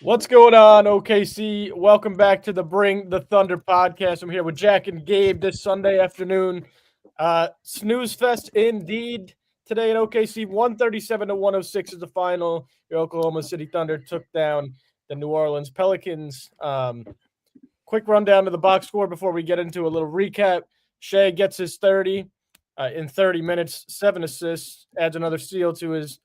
What's going on, OKC? Welcome back to the Bring the Thunder podcast. I'm here with Jack and Gabe this Sunday afternoon. Snooze fest indeed today in OKC. 137 to 106 is the final. Your Oklahoma City Thunder took down the New Orleans Pelicans. Quick rundown of the box score before we get into a little recap. Shea gets his 30 in 30 minutes, 7 assists, adds another steal to his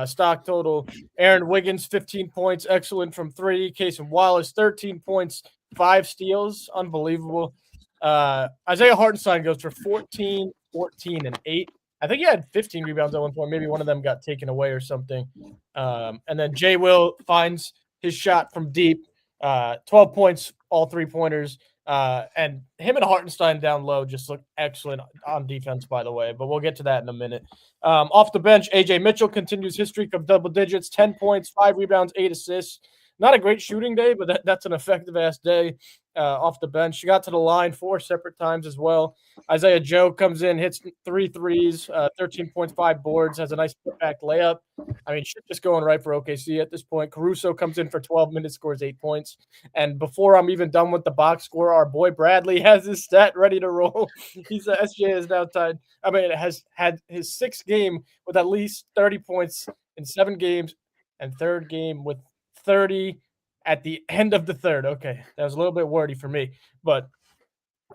stock total. Aaron Wiggins, 15 points, excellent from three. Casey Wallace, 13 points, 5 steals, unbelievable. Isaiah Hartenstein goes for 14, 14, and 8. I think he had 15 rebounds at one point. Maybe one of them got taken away or something. And then Jay Will finds his shot from deep, 12 points, all 3-pointers. And him and Hartenstein down low just look excellent on defense, by the way. But we'll get to that in a minute. Off the bench, AJ Mitchell continues his streak of double digits, 10 points, 5 rebounds, 8 assists. Not a great shooting day, but that's an effective-ass day off the bench. She got to the line 4 separate times as well. Isaiah Joe comes in, hits 3 threes, 13.5 boards, has a nice putback layup. I mean, shit just going right for OKC at this point. Caruso comes in for 12 minutes, scores 8 points. And before I'm even done with the box score, our boy Bradley has his stat ready to roll. SJ is now tied. I mean, has had his 6th game with at least 30 points in 7 games, and 3rd game with 30 at the end of the 3rd. Okay, that was a little bit wordy for me,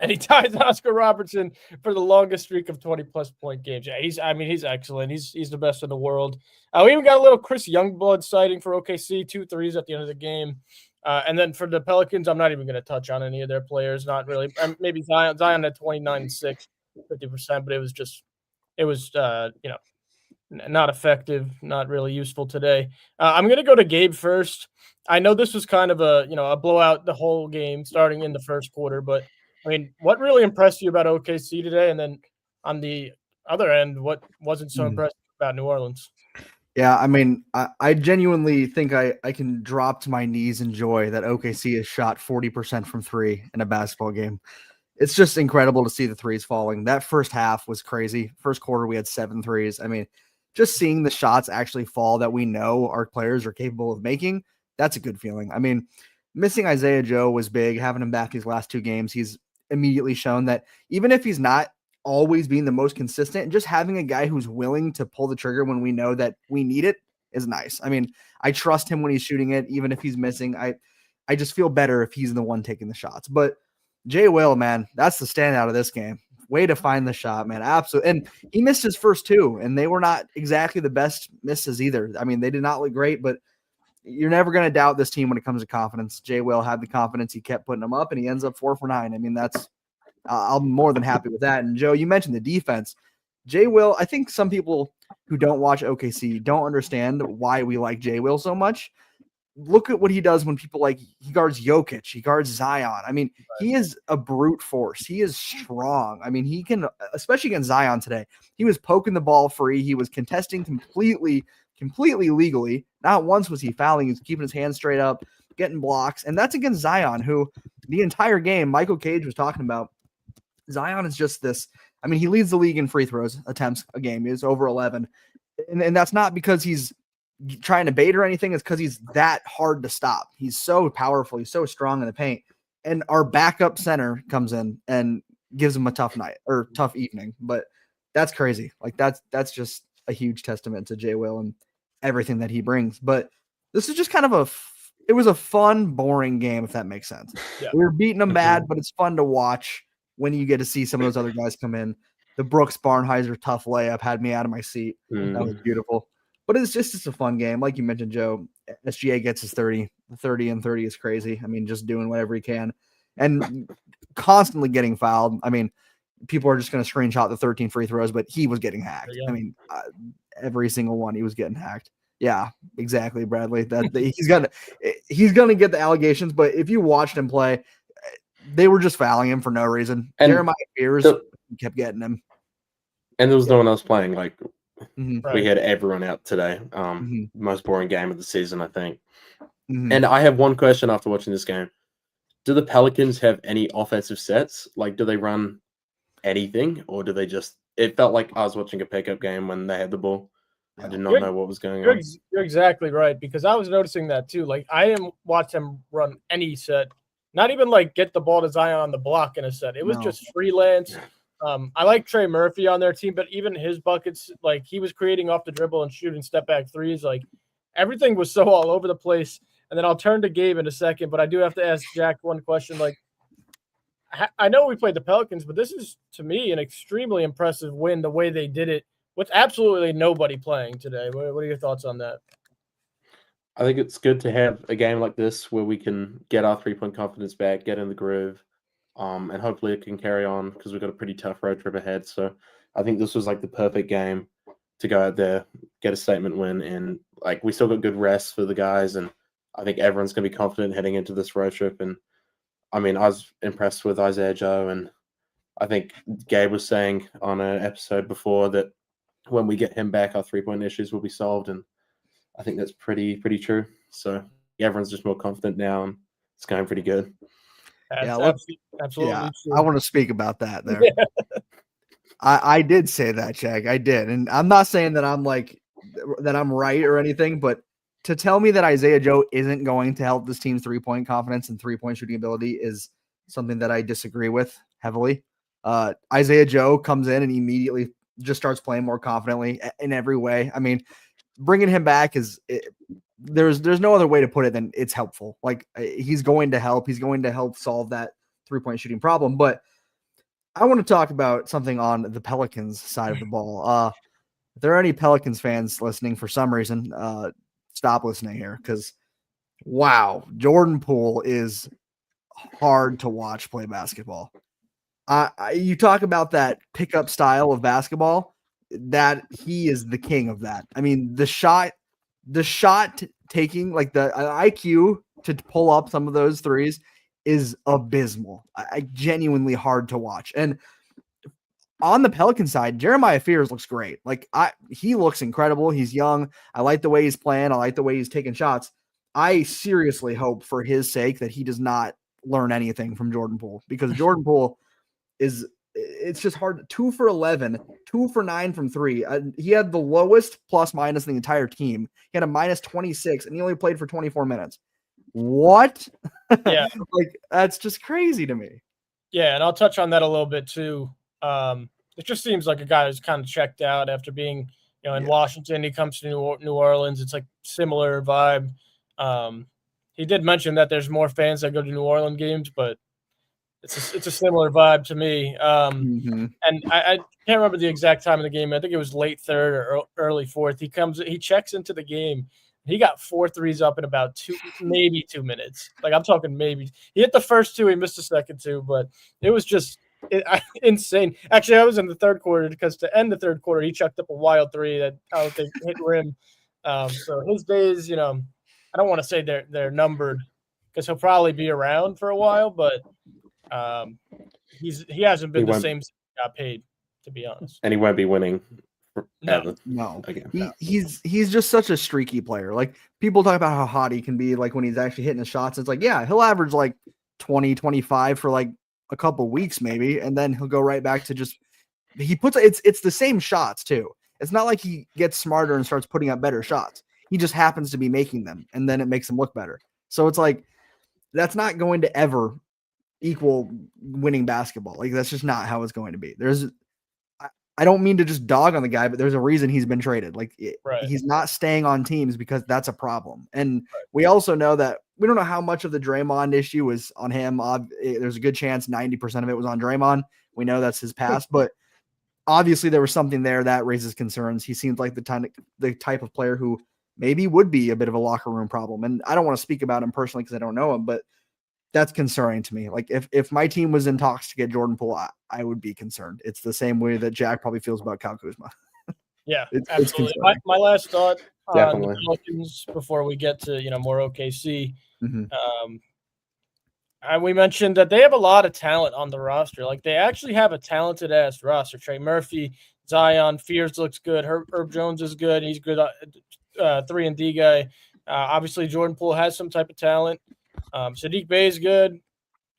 and he ties Oscar Robertson for the longest streak of 20-plus point games. Yeah, he's excellent. He's the best in the world. We even got a little Chris Youngblood sighting for OKC, 2 threes at the end of the game. And then for the Pelicans, I'm not even going to touch on any of their players. Not really. Maybe Zion had 29-6, 50%, but it was not effective, not really useful today. I'm going to go to Gabe first. I know this was kind of a blowout the whole game starting in the first quarter, but I mean, what really impressed you about OKC today? And then on the other end, what wasn't so impressive about New Orleans? Yeah, I mean, I genuinely think I can drop to my knees in joy that OKC has shot 40% from 3 in a basketball game. It's just incredible to see the threes falling. That first half was crazy. First quarter, we had 7 threes. I mean, just seeing the shots actually fall that we know our players are capable of making, that's a good feeling. I mean, missing Isaiah Joe was big. Having him back these last 2 games, he's immediately shown that even if he's not always being the most consistent, and just having a guy who's willing to pull the trigger when we know that we need it is nice. I mean, I trust him when he's shooting it, even if he's missing. I just feel better if he's the one taking the shots. But Jay Will, man, that's the standout of this game. Way to find the shot, man. Absolutely. And he missed his first 2, and they were not exactly the best misses either. I mean, they did not look great, but you're never going to doubt this team when it comes to confidence. Jay Will had the confidence. He kept putting them up, and he ends up 4 for 9. I mean, I'm more than happy with that. And Joe, you mentioned the defense. Jay Will, I think some people who don't watch OKC don't understand why we like Jay Will so much. Look at what he does when people he guards Jokic, he guards Zion. I mean, he is a brute force. He is strong. I mean, he can, especially against Zion today, he was poking the ball free. He was contesting completely legally. Not once was he fouling. He was keeping his hands straight up, getting blocks. And that's against Zion, who the entire game, Michael Cage was talking about, Zion is just this. I mean, he leads the league in free throws attempts a game. He's over 11. And that's not because he's trying to bait or anything. It's because he's that hard to stop. He's so powerful. He's so strong in the paint. And our backup center comes in and gives him a tough night or tough evening. But that's crazy. Like that's just a huge testament to Jay Will and everything that he brings. But this is just kind of it was a fun, boring game, if that makes sense. Yeah. We were beating them bad, but it's fun to watch when you get to see some of those other guys come in. The Brooks Barnheiser tough layup had me out of my seat. That was beautiful. But it's a fun game. Like you mentioned, Joe, SGA gets his 30. The 30 and 30 is crazy. I mean, just doing whatever he can and constantly getting fouled. I mean, people are just going to screenshot the 13 free throws, but he was getting hacked. I mean, every single one he was getting hacked. Yeah, exactly, Bradley. He's gonna get the allegations, but if you watched him play, they were just fouling him for no reason. And Jeremiah Fears kept getting him. And there was no one else playing. Like we had everyone out today. Most boring game of the season, I think. And I have one question after watching this game. Do the Pelicans have any offensive sets? Like, do they run anything? Or do they just – it felt like I was watching a pickup game when they had the ball. I did not know what was going on. You're exactly right, because I was noticing that too. Like, I didn't watch him run any set, not even like get the ball to Zion on the block in a set. It was just freelance. I like Trey Murphy on their team, but even his buckets, like he was creating off the dribble and shooting step back threes. Like everything was so all over the place. And then I'll turn to Gabe in a second, but I do have to ask Jack one question. Like, I know we played the Pelicans, but this is, to me, an extremely impressive win the way they did it with absolutely nobody playing today. What are your thoughts on that? I think it's good to have a game like this where we can get our three-point confidence back, get in the groove, and hopefully it can carry on because we've got a pretty tough road trip ahead. So I think this was like the perfect game to go out there, get a statement win, and like we still got good rest for the guys, and I think everyone's going to be confident heading into this road trip. And I mean, I was impressed with Isaiah Joe, and I think Gabe was saying on an episode before that when we get him back, our three-point issues will be solved, and I think that's pretty true. So everyone's just more confident now, and it's going pretty good. Absolutely true. True. I want to speak about that there. Yeah. I did say that, Jack. I did, and I'm not saying that I'm right or anything, but to tell me that Isaiah Joe isn't going to help this team's three-point confidence and three-point shooting ability is something that I disagree with heavily. Isaiah Joe comes in and immediately just starts playing more confidently in every way. I mean, bringing him back there's no other way to put it than it's helpful. Like he's going to help. He's going to help solve that three-point shooting problem. But I want to talk about something on the Pelicans side of the ball. If there are any Pelicans fans listening for some reason, stop listening here because, wow, Jordan Poole is hard to watch play basketball. You talk about that pickup style of basketball, that he is the king of that. I mean, the shot taking, like the IQ to pull up some of those threes is abysmal. Genuinely hard to watch. And on the Pelican side, Jeremiah Fears looks great. Like he looks incredible. He's young. I like the way he's playing. I like the way he's taking shots. I seriously hope for his sake that he does not learn anything from Jordan Poole, because Jordan Poole it's just hard. 2 for 11, 2 for 9 from 3. He had the lowest plus minus in the entire team. He had a minus 26 and he only played for 24 minutes. What? Yeah. Like that's just crazy to me. Yeah. And I'll touch on that a little bit too. It just seems like a guy who's kind of checked out after being, in Washington. He comes to New Orleans. It's like similar vibe. He did mention that there's more fans that go to New Orleans games, but it's a similar vibe to me. And I can't remember the exact time of the game. I think it was late third or early fourth. He checks into the game. He got 4 threes up in about 2 minutes. Like I'm talking maybe. He hit the first 2. He missed the second 2, but it was just insane. Actually, I was in the third quarter because to end the third quarter, he chucked up a wild 3 that I don't think hit rim. So his days, I don't want to say they're numbered because he'll probably be around for a while, but he hasn't been the same since he got paid, to be honest. And he won't be winning. No. He's just such a streaky player. Like people talk about how hot he can be, like when he's actually hitting his shots. It's like, yeah, he'll average like 20, 25 for like a couple weeks maybe, and then he'll go right back to just it's the same shots too. It's not like he gets smarter and starts putting up better shots. He just happens to be making them, and then it makes him look better. So it's like that's not going to ever equal winning basketball. Like that's just not how it's going to be. I don't mean to just dog on the guy, but there's a reason he's been traded. Like he's not staying on teams because that's a problem. And we also know that we don't know how much of the Draymond issue was on him. There's a good chance 90% of it was on Draymond. We know that's his past, but obviously there was something there that raises concerns. He seems like the type of player who maybe would be a bit of a locker room problem. And I don't want to speak about him personally because I don't know him, but that's concerning to me. Like if my team was in talks to get Jordan Poole, I would be concerned. It's the same way that Jack probably feels about Kyle Kuzma. Yeah, absolutely. My last thought on the Pelicans before we get to more OKC. We mentioned that they have a lot of talent on the roster. Like they actually have a talented ass roster. Trey Murphy, Zion, Fears looks good. Herb Jones is good. He's good. 3-and-D guy. Obviously Jordan Poole has some type of talent. Sadiq Bey is good.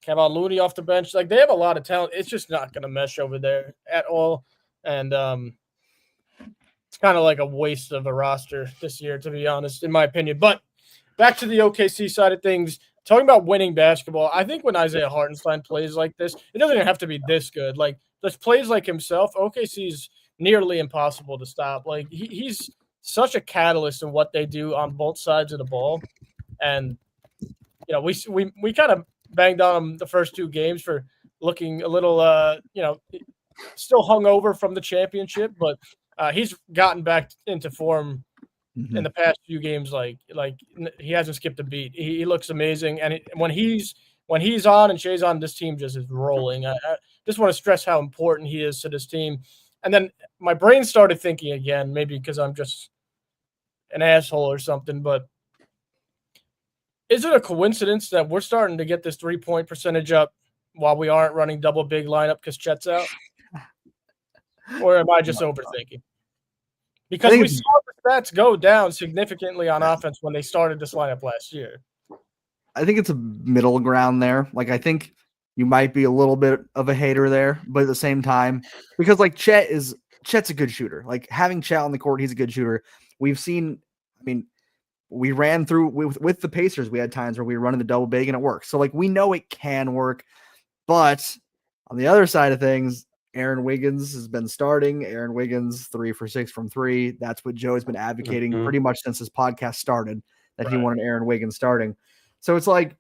Kevon Looney off the bench. Like they have a lot of talent. It's just not going to mesh over there at all. And it's kind of like a waste of a roster this year, to be honest, in my opinion. But back to the OKC side of things, talking about winning basketball, I think when Isaiah Hartenstein plays like this, it doesn't even have to be this good. Like, just plays like himself, OKC's nearly impossible to stop. Like, he's such a catalyst in what they do on both sides of the ball. And, you know, we kind of banged on him the first two games for looking a little, still hungover from the championship, but he's gotten back into form in the past few games. Like he hasn't skipped a beat. He looks amazing, and when he's on and Shea's on, this team just is rolling. I just want to stress how important he is to this team. And then my brain started thinking again, maybe because I'm just an asshole or something, but is it a coincidence that we're starting to get this 3-point percentage up while we aren't running double big lineup because Chet's out? Or am I just overthinking? Because we saw the stats go down significantly on offense when they started this lineup last year. I think it's a middle ground there. Like, I think you might be a little bit of a hater there, but at the same time, because like Chet's a good shooter. Like, having Chet on the court, he's a good shooter. We've seen, I mean, we ran through with the Pacers. We had times where we were running the double big and it worked. So like, we know it can work, but on the other side of things, Aaron Wiggins has been starting. Aaron Wiggins 3 for 6 from 3. That's what Joe has been advocating pretty much since this podcast started, that he wanted Aaron Wiggins starting. So it's like,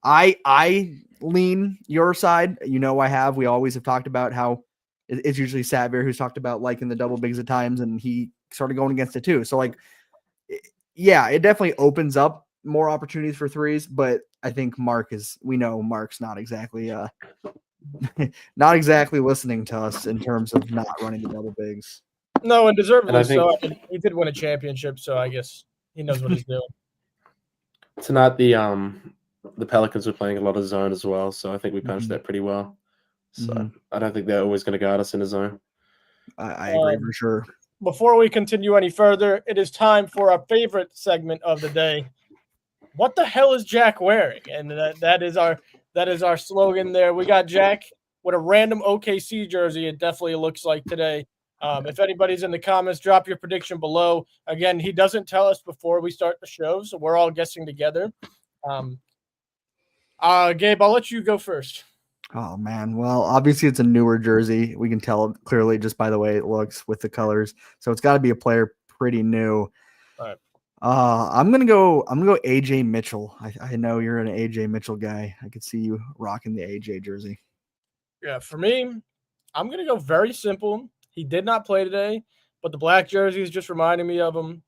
I lean your side. You know, we always have talked about how it's usually Savir who's talked about liking the double bigs at times, and he started going against it too. So like, yeah, it definitely opens up more opportunities for threes, but I think we know Mark's not exactly listening to us in terms of not running the double bigs. No, and deservedly so. I mean, he did win a championship, so I guess he knows what he's doing. Tonight, the Pelicans were playing a lot of zone as well, so I think we punched that pretty well. So I don't think they're always going to guard us in a zone. I agree for sure. Before we continue any further, it is time for our favorite segment of the day. What the hell is Jack wearing? And that is our slogan there. We got Jack with a random OKC jersey. It definitely looks like today. If anybody's in the comments, drop your prediction below. Again, he doesn't tell us before we start the show, so we're all guessing together. Gabe, I'll let you go first. Oh, man. Well, obviously it's a newer jersey. We can tell clearly just by the way it looks with the colors. So it's got to be a player pretty new. All right. I'm gonna go AJ Mitchell. I know you're an AJ Mitchell guy. I could see you rocking the AJ jersey. Yeah, for me, I'm gonna go very simple. He did not play today, but the black jersey is just reminding me of him.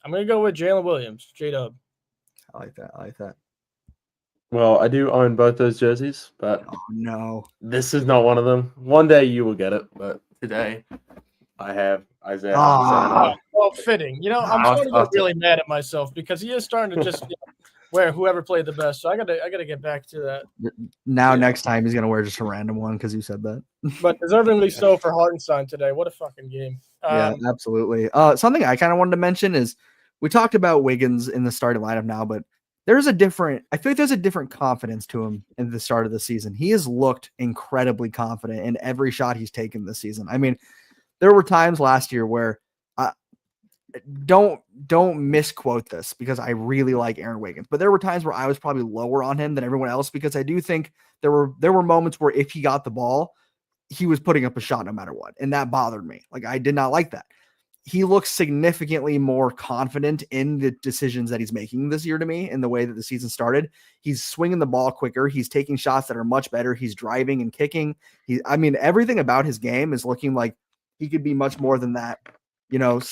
I'm gonna go with Jalen Williams, J-Dub. I like that. Well, I do own both those jerseys, but no, this is not one of them. One day you will get it, but today I have Isaiah. Well, fitting. You know, I'm starting to get really mad at myself because he is starting to just wear whoever played the best. So I gotta get back to that. Now, next time he's gonna wear just a random one because you said that. But deservingly so for Hartenstein today. What a fucking game. Yeah, absolutely. Something I kind of wanted to mention is we talked about Wiggins in the starting lineup now, but I feel like there's a different confidence to him in the start of the season. He has looked incredibly confident in every shot he's taken this season. I mean, there were times last year where don't misquote this because I really like Aaron Wiggins, but there were times where I was probably lower on him than everyone else because I do think there were moments where if he got the ball, he was putting up a shot no matter what, and that bothered me. Like, I did not like that. He looks significantly more confident in the decisions that he's making this year to me in the way that the season started. He's swinging the ball quicker. He's taking shots that are much better. He's driving and kicking. Everything about his game is looking like he could be much more than that,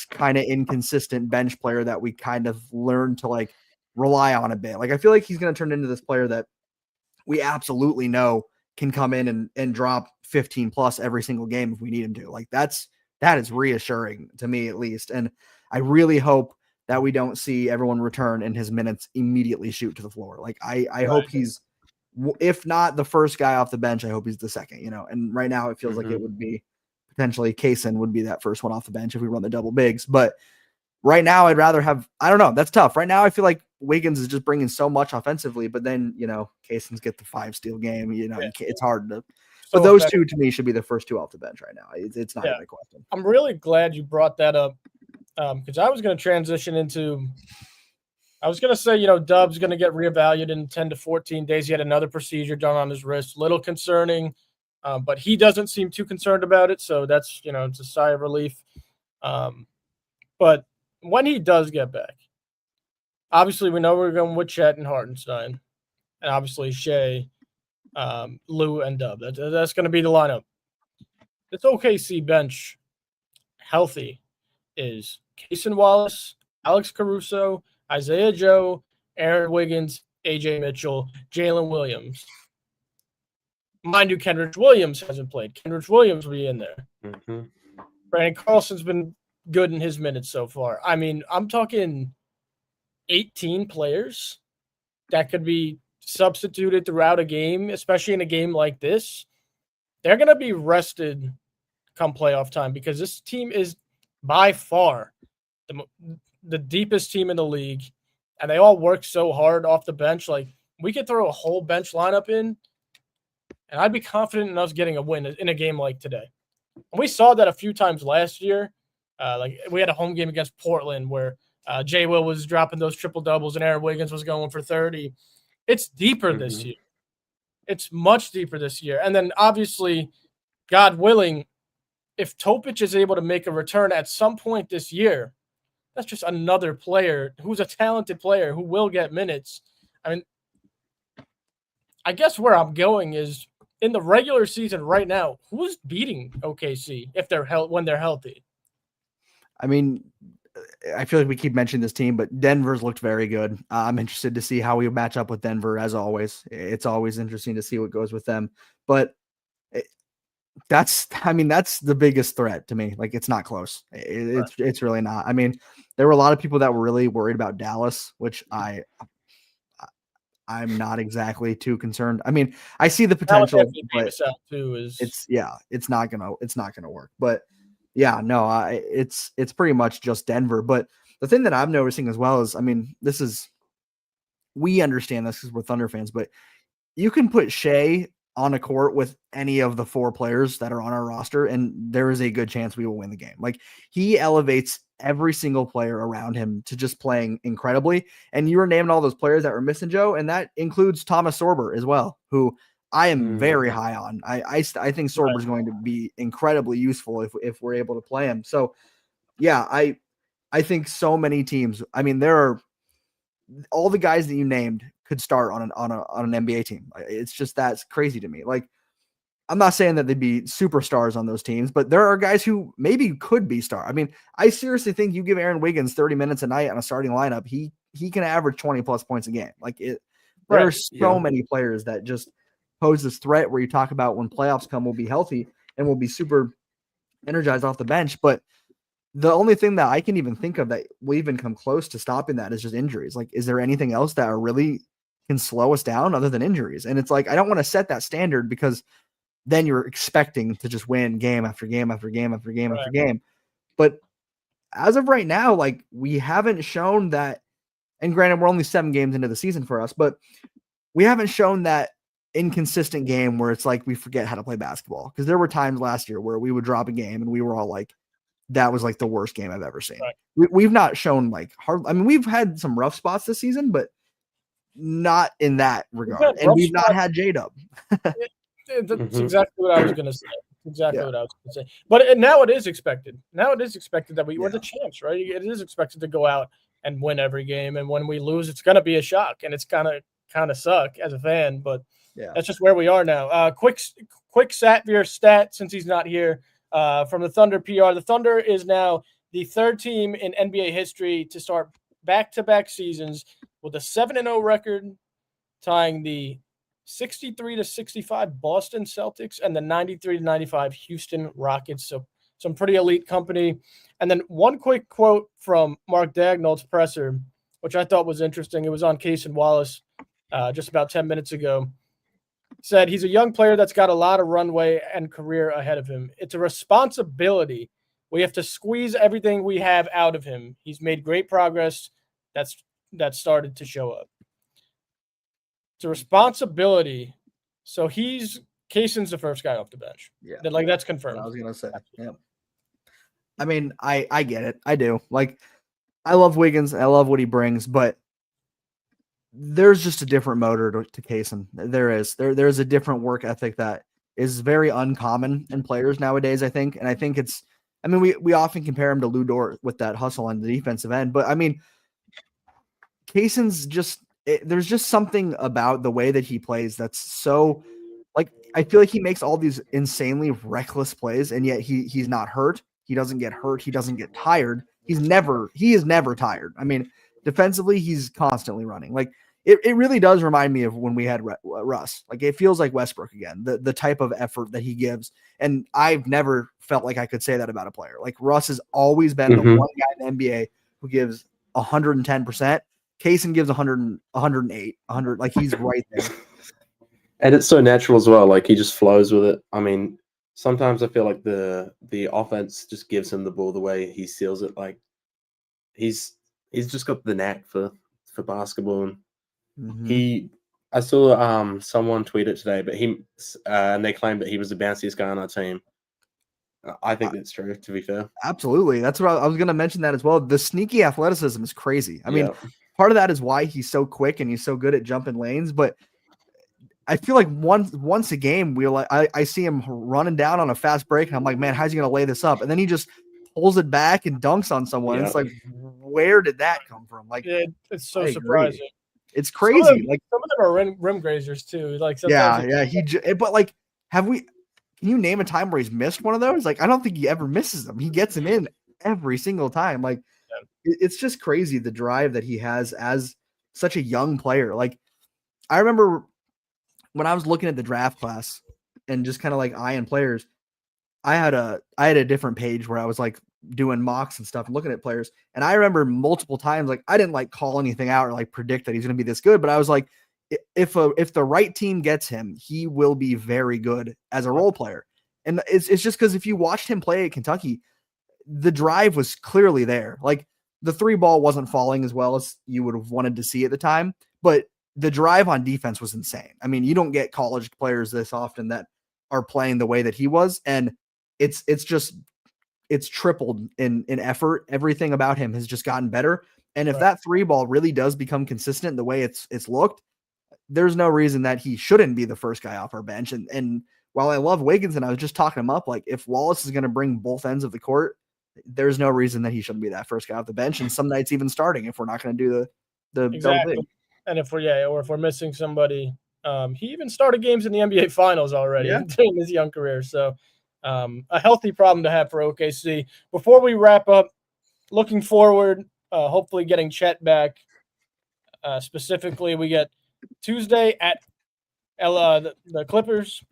kind of inconsistent bench player that we kind of learned to like rely on a bit. Like, I feel like he's going to turn into this player that we absolutely know can come in and drop 15 plus every single game if we need him to. Like, that is reassuring to me, at least. And I really hope that we don't see everyone return and his minutes immediately shoot to the floor. Like, I hope he's, if not the first guy off the bench, I hope he's the second, and right now it feels like it would be potentially Kaysen would be that first one off the bench if we run the double bigs. But right now I'd rather have, I don't know. That's tough. Right now I feel like Wiggins is just bringing so much offensively, but then, Kaysen's get the 5 steal game, it's hard to But those two, to me, should be the first two off the bench right now. It's not even a question. I'm really glad you brought that up because I was going to transition into – I was going to say, Dub's going to get reevaluated in 10 to 14 days. He had another procedure done on his wrist. Little concerning, but he doesn't seem too concerned about it, so that's, it's a sigh of relief. But when he does get back, obviously we know we're going with Chet and Hartenstein, and obviously Shea, Lou, and Dub. That's going to be the lineup. This OKC bench, healthy, is Cason Wallace, Alex Caruso, Isaiah Joe, Aaron Wiggins, AJ Mitchell, Jalen Williams. Mind you, Kenrich Williams hasn't played. Kenrich Williams will be in there. Mm-hmm. Brandon Carlson's been good in his minutes so far. I mean, I'm talking 18 players that could be substituted throughout a game, especially in a game like this. They're going to be rested come playoff time because this team is by far the deepest team in the league, and they all work so hard off the bench. Like, we could throw a whole bench lineup in, and I'd be confident in us getting a win in a game like today. And we saw that a few times last year. Like, we had a home game against Portland where Jay Will was dropping those triple doubles and Aaron Wiggins was going for 30. It's deeper this year. It's much deeper this year. And then obviously, God willing, if Topic is able to make a return at some point this year, that's just another player who's a talented player who will get minutes. I mean, I guess where I'm going is in the regular season right now, who's beating OKC if they're when they're healthy? I mean, I feel like we keep mentioning this team, but Denver's looked very good. I'm interested to see how we match up with Denver, as always. It's always interesting to see what goes with them. But that's the biggest threat to me. Like, it's not close. It's really not. I mean, there were a lot of people that were really worried about Dallas, which I'm not exactly too concerned. I mean, I see the potential, but it's not gonna work. But yeah, no, it's pretty much just Denver. But the thing that I'm noticing as well is, I mean, we understand this because we're Thunder fans, but you can put Shea on a court with any of the four players that are on our roster, and there is a good chance we will win the game. Like, he elevates every single player around him to just playing incredibly. And you were naming all those players that were missing, Joe, and that includes Thomas Sorber as well, who I am very high on. I think Sorber is going to be incredibly useful if we're able to play him. So, yeah, I think so many teams. I mean, there are all the guys that you named could start on an NBA team. It's just that's crazy to me. Like, I'm not saying that they'd be superstars on those teams, but there are guys who maybe could be star. I mean, I seriously think you give Aaron Wiggins 30 minutes a night on a starting lineup, he can average 20 plus points a game. Like, there are so many players that just pose this threat where you talk about when playoffs come, we'll be healthy and we'll be super energized off the bench. But the only thing that I can even think of that will even come close to stopping that is just injuries. Like, is there anything else that really can slow us down other than injuries? And it's like, I don't want to set that standard because then you're expecting to just win game after game after game after game after game. But as of right now, like, we haven't shown that, and granted, we're only 7 games into the season for us, but we haven't shown that inconsistent game where it's like we forget how to play basketball. Because there were times last year where we would drop a game and we were all like, that was like the worst game I've ever seen. We've not shown like hard. I mean, we've had some rough spots this season, but not in that regard. And we've not had J-Dub. That's exactly what I was going to say. What I was going to say. But now it is expected. Now it is expected that we're the champs, right? It is expected to go out and win every game. And when we lose, it's going to be a shock. And it's kind of suck as a fan. But that's just where we are now. Quick Satvir stat, since he's not here, from the Thunder PR. The Thunder is now the 3rd team in NBA history to start back-to-back seasons with a 7-0 record, tying the 63-65 Boston Celtics and the 93-95 Houston Rockets. So some pretty elite company. And then one quick quote from Mark Dagnall's presser, which I thought was interesting. It was on Cason Wallace just about 10 minutes ago. Said he's a young player that's got a lot of runway and career ahead of him. It's a responsibility. We have to squeeze everything we have out of him. He's made great progress. That started to show up. It's a responsibility. So he's Kayson's the first guy off the bench. Yeah, that's confirmed. I was gonna say. Yeah. I mean, I get it. I do. Like, I love Wiggins. I love what he brings, but there's just a different motor to Kayson. There's a different work ethic that is very uncommon in players nowadays, I think. And I think we often compare him to Lou Dort with that hustle on the defensive end, but I mean, Kayson's there's just something about the way that he plays that's so, like, I feel like he makes all these insanely reckless plays, and yet he's not hurt. He doesn't get hurt. He doesn't get tired. He is never tired. I mean, defensively, he's constantly running. Like, it really does remind me of when we had Russ. Like, it feels like Westbrook again, the type of effort that he gives. And I've never felt like I could say that about a player. Like, Russ has always been the one guy in the NBA who gives 110%. Kayson gives 100, 108, 100. Like, he's right there. And it's so natural as well. Like, he just flows with it. I mean, sometimes I feel like the offense just gives him the ball the way he seals it. Like, he's just got the knack for basketball. And I saw someone tweet it today, but and they claimed that he was the bounciest guy on our team. I think that's true, to be fair. Absolutely. That's what I was going to mention that as well. The sneaky athleticism is crazy. I mean, part of that is why he's so quick and he's so good at jumping lanes, but I feel like once a game, I see him running down on a fast break, and I'm like, man, how's he going to lay this up? And then he just pulls it back and dunks on someone. Yeah. It's like, where did that come from? Like, it's so surprising. It's crazy. Some of them are rim grazers too. Like, but like, can you name a time where he's missed one of those? Like, I don't think he ever misses them. He gets them in every single time. Like, it's just crazy, the drive that he has as such a young player. Like, I remember when I was looking at the draft class and just kind of like eyeing players, I had a different page where I was like doing mocks and stuff and looking at players. And I remember multiple times, like, I didn't like call anything out or like predict that he's going to be this good, but I was like, if the right team gets him, he will be very good as a role player. And it's just because if you watched him play at Kentucky, the drive was clearly there. Like, the 3-ball wasn't falling as well as you would have wanted to see at the time, but the drive on defense was insane. I mean, you don't get college players this often that are playing the way that he was. And it's tripled in effort. Everything about him has just gotten better. And if that 3-ball really does become consistent the way it's looked, there's no reason that he shouldn't be the first guy off our bench. And while I love Wiggins and I was just talking him up, like, if Wallace is going to bring both ends of the court, there's no reason that he shouldn't be that first guy off the bench. And some nights even starting if we're not going to do the exactly. And if we're missing somebody, he even started games in the NBA Finals already in his young career. So a healthy problem to have for OKC. Before we wrap up, looking forward, hopefully getting Chet back. Specifically, we get Tuesday at the Clippers.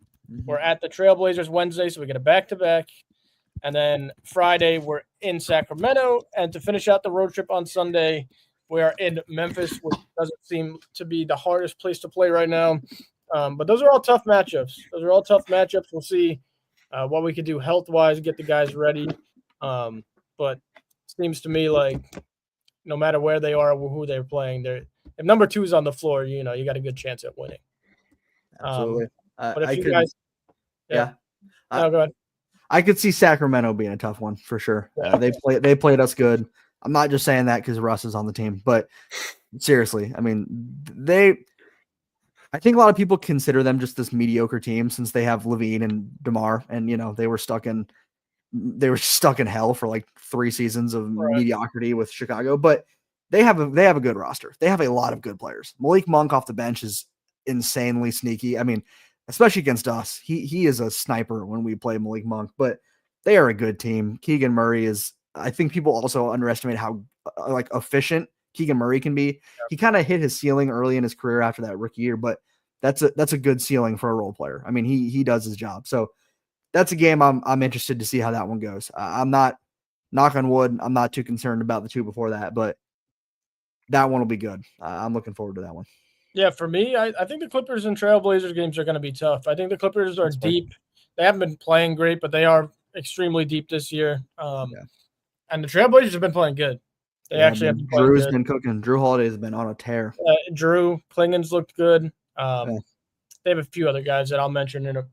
We're at the Trailblazers Wednesday, so we get a back-to-back. And then Friday, we're in Sacramento. And to finish out the road trip on Sunday, we are in Memphis, which doesn't seem to be the hardest place to play right now. But those are all tough matchups. We'll see what we can do health-wise, get the guys ready. But it seems to me like no matter where they are or who they're playing, if number 2 is on the floor, you got a good chance at winning. Absolutely. But if you guys – go ahead. I could see Sacramento being a tough one for sure. They played us good. I'm not just saying that because Russ is on the team, but seriously, I mean, I think a lot of people consider them just this mediocre team since they have Levine and DeMar, and they were stuck in hell for like 3 seasons of mediocrity with Chicago. But they have a good roster. They have a lot of good players. Malik Monk off the bench is insanely sneaky. I mean, especially against us, he is a sniper when we play Malik Monk. But they are a good team. Keegan Murray is. I think people also underestimate how like efficient Keegan Murray can be. Yep. He kind of hit his ceiling early in his career after that rookie year, but that's a good ceiling for a role player. I mean, he does his job. So that's a game I'm interested to see how that one goes. I'm not, knock on wood, I'm not too concerned about the 2 before that, but that one will be good. I'm looking forward to that one. Yeah, for me, I think the Clippers and Trailblazers games are going to be tough. I think the Clippers are deep. They haven't been playing great, but they are extremely deep this year. And the Trailblazers have been playing good. They actually have been playing Drew's been cooking. Drew Holiday's been on a tear. Drew Klingen's looked good. they have a few other guys that I'll mention in a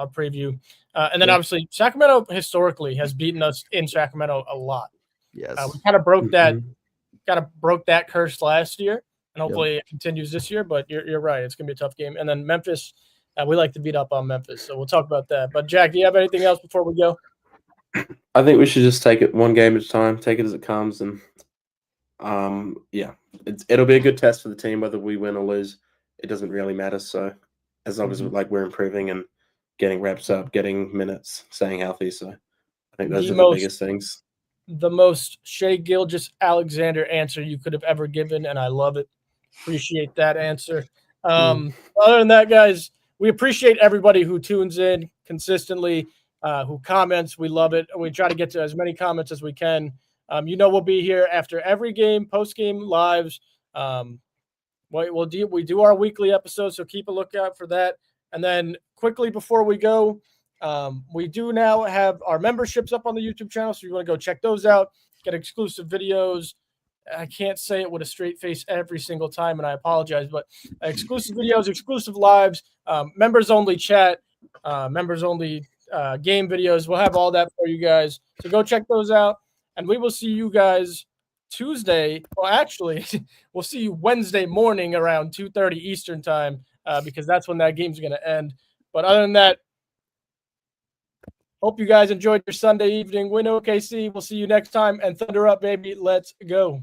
preview. And then obviously Sacramento historically has beaten us in Sacramento a lot. Yes. We kind of broke that curse last year, and hopefully it continues this year. But you're right; it's gonna be a tough game. And then Memphis, we like to beat up on Memphis, so we'll talk about that. But Jack, do you have anything else before we go? I think we should just take it one game at a time, take it as it comes, and it'll be a good test for the team whether we win or lose. It doesn't really matter. So as long as we're improving and getting reps up, getting minutes, staying healthy. So I think those are the biggest things. The most Shea Gilgeous-Alexander answer you could have ever given, and I love it. Appreciate that answer. Other than that, guys, we appreciate everybody who tunes in consistently, who comments. We love it. We try to get to as many comments as we can. We'll be here after every game, post-game lives. We do our weekly episodes, so keep a lookout for that. And then quickly before we go, we do now have our memberships up on the YouTube channel, so you want to go check those out, get exclusive videos. I can't say it with a straight face every single time, and I apologize, but exclusive videos, exclusive lives, members-only chat, members-only game videos. We'll have all that for you guys, so go check those out, and we will see you guys Tuesday. Well, actually, we'll see you Wednesday morning around 2:30 Eastern time because that's when that game's going to end. But other than that, hope you guys enjoyed your Sunday evening. Win OKC. We'll see you next time. And Thunder up, baby. Let's go.